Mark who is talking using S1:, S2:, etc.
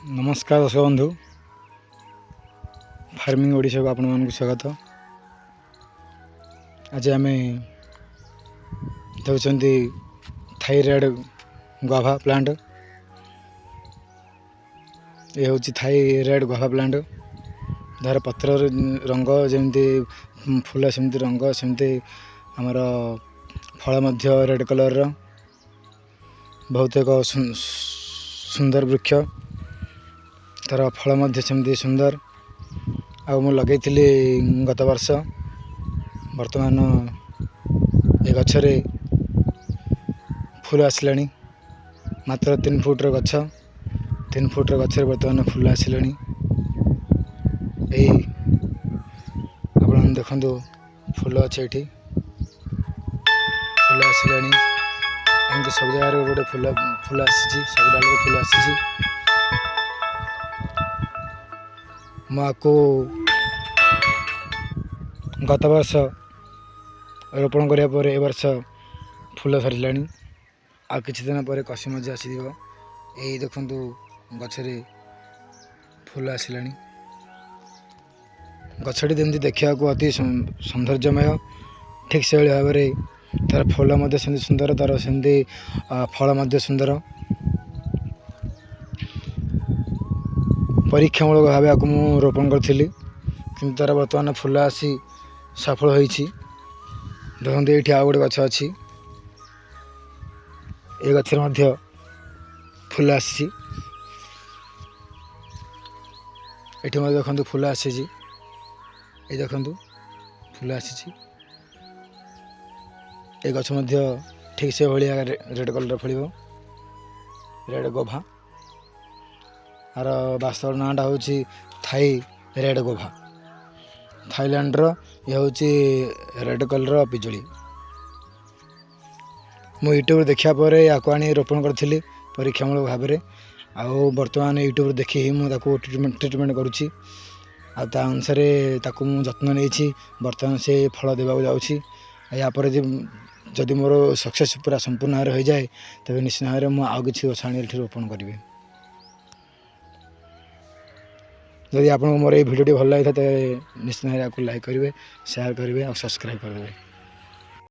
S1: नमस्कार दर्शक बंधु फार्मिंग ओडिशा को आपण मानक स्वागत। आज आम देखते थाईरेड गुआभा प्लांट। ये हूँ थाईरेड गुआभा प्लांट धार पत्र रंग जमती फूल सेमती रंग सेमती आमर फल मध्य रेड कलर बहुत एक सुंदर वृक्ष तार फल मध्य सेमती सुंदर मु लगे गत वर्ष वर्तमान ए गछरे फूल आसला मात्र 3 फुट्र गछ 3 फुट्र गछरे वर्तमान फूल आसला आप देखु फूल अच्छे ये फूल आसला एमती सब जगह गोटे फूल फूल आसी सब डाल फूल आसी मुझको गत वर्ष रोपण करा ए वर्ष फूल सर आ किछि दिन पर कसी मजा आसी यही देखु गछरे फूल आसला गछटी जमी देखा अति सौंदर्यमय ठीक से भाव में तार फूल सुंदर तार सेमती फल सुंदर परीक्षामूलक भाव आपको मुझे रोपण करी कि तार बर्तमान फूल आसी सफल होती देखते ये आ गए गछ अच्छी ये गचर फूल आसी देखो फूल आसी ये देखु फूल आसी ये गछ ठीक से भाया रेड कलर फल रेड गुआभा आर वास्तव नाटा हूँ थाई रेड गुआभा थाईलैंड ये हूँ रेड कलर पिजुली मु यूट्यूब देखा या रोपण करी परीक्षामूलक भाव में आउ बर्तमान यूट्यूब देखी ही मुझे ट्रिटमेंट करुँची अनुसार मुझे जत्न नहीं बर्तमान से फल देवाक जाऊँगी यापर जदि मोर सक्सेस पूरा संपूर्ण भाव हो जाए तेज निश्चित भाव में मुझे आउ कि गछ आनी रोपण करी। जदि आपको मोर ये भिडियो भल लगी था निश्चित भाव में लाइक करेंगे शेयर करेंगे और सब्सक्राइब करेंगे।